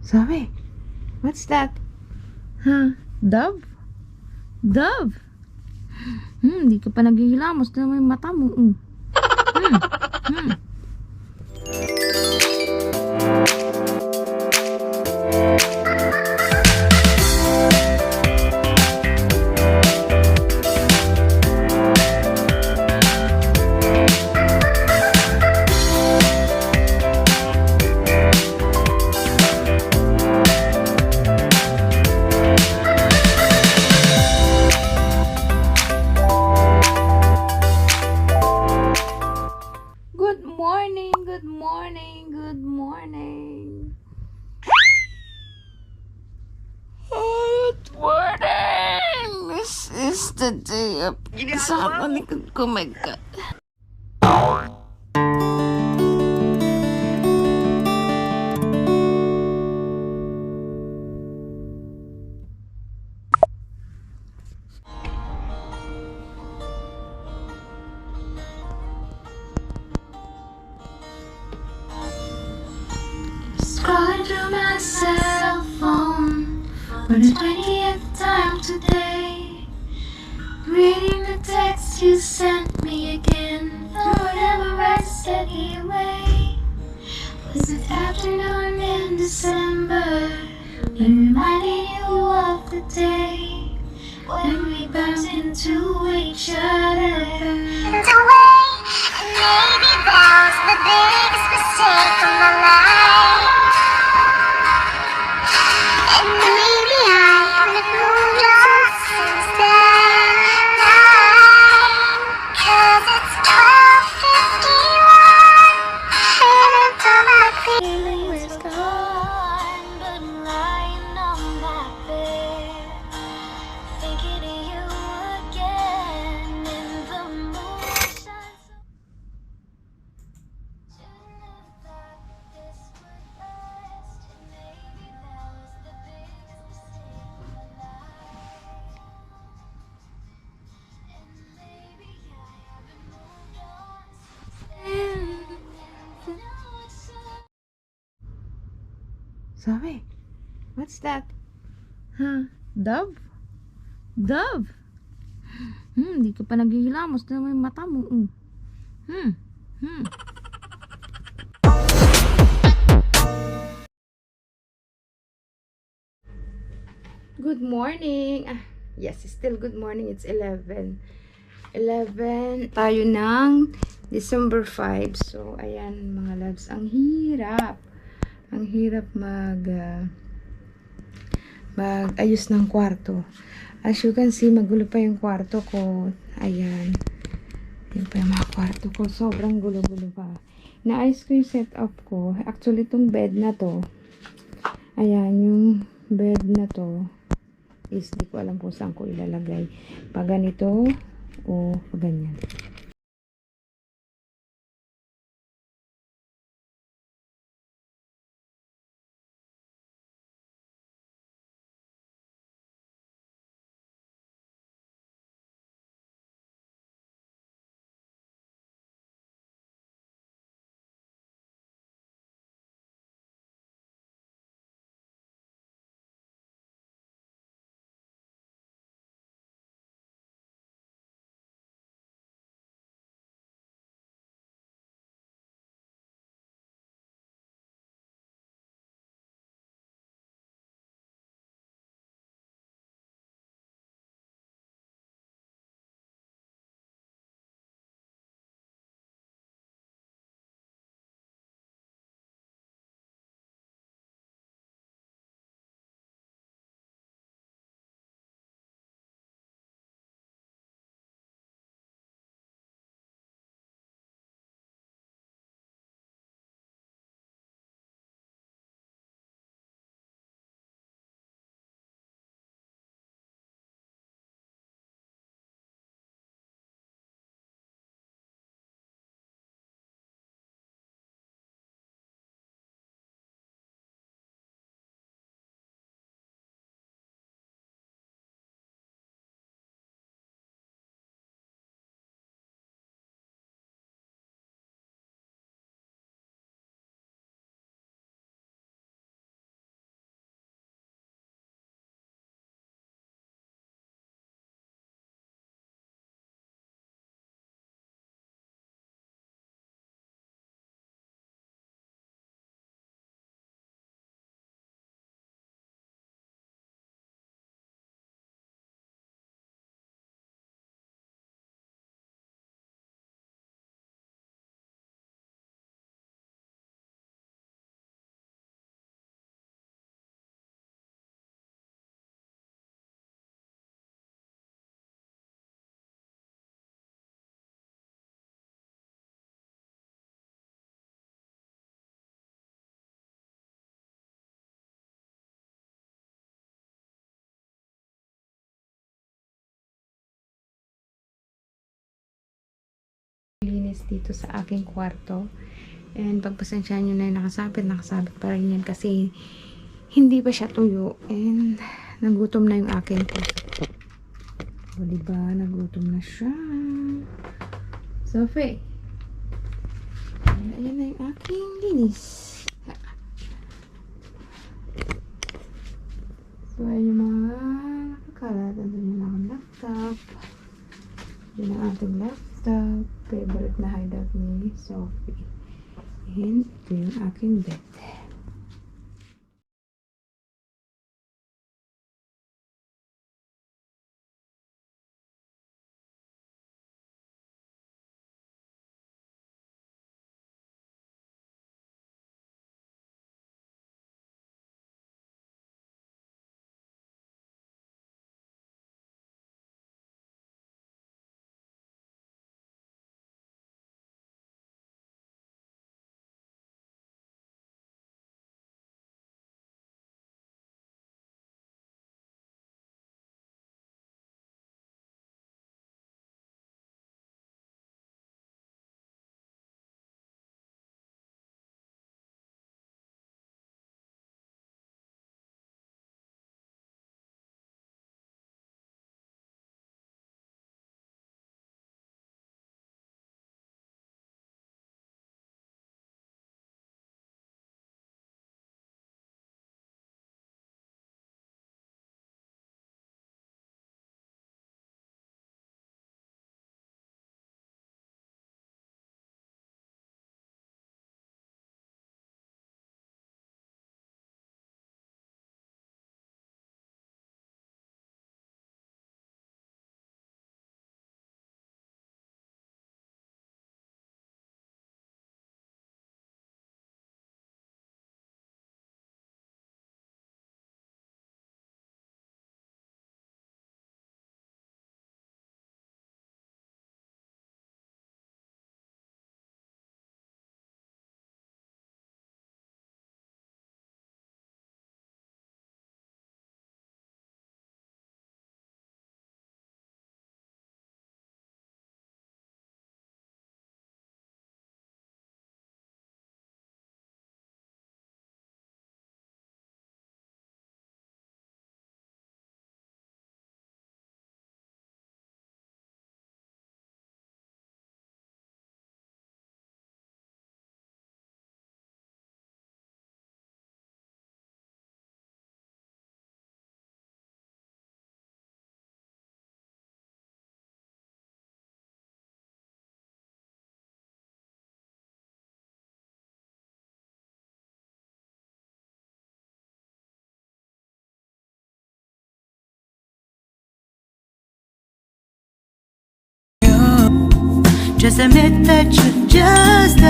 Sabi, what's that? Huh? Dove? Dove? Hindi ka pa naghihilamos na may mata mo. Good morning, good morning, good morning. Good morning. This is the day of sa likod ko, my God. Scrolling through my cell phone for the 20th time today. Reading the text you sent me again. Whatever I said away. Was it afternoon in December when reminding you of the day when we bumped into each other? And away, maybe that was the biggest mistake of my life. And maybe I've moved on since then. 'Cause it's 12:51 and all my feelings gone. But I'm lying on my bed, thinking of you again. And the moon shines so. Shouldn't have thought this would last. And maybe that was the biggest mistake of my life. And maybe I haven't moved on since then. Now it's so. Sabi, what's that? Huh? Dove? Dove? Hindi ka pa naghihilamos na may mata mo. Good morning. Yes, still good morning. It's 11 tayo ng December 5. So, ayan mga loves. Ang hirap. Ang hirap mag-ayos ng kwarto. As you can see, magulo pa yung kwarto ko. Ayan. Yun pa yung mga kwarto ko. Sobrang gulo-gulo pa. Naayos ko yung setup ko. Actually, itong bed na to. Ayan, yung bed na to is di ko alam kung saan ko ilalagay. Pag ganito o pag ganyan. guys dito sa aking kwarto. And pagpasensyahan nyo na yung nakasabit pa rin yan kasi hindi pa siya tuyo. And nagutom na yung aking puso. O diba, nagutom na siya. Sophie. Ayan na yung aking linis. So, ayan yung mga nakakalat. Andun yung akong laptop. Yun ang ating laptop. Favorite na hideout ni Sophie. And ito yung aking bed. Just admit that you're just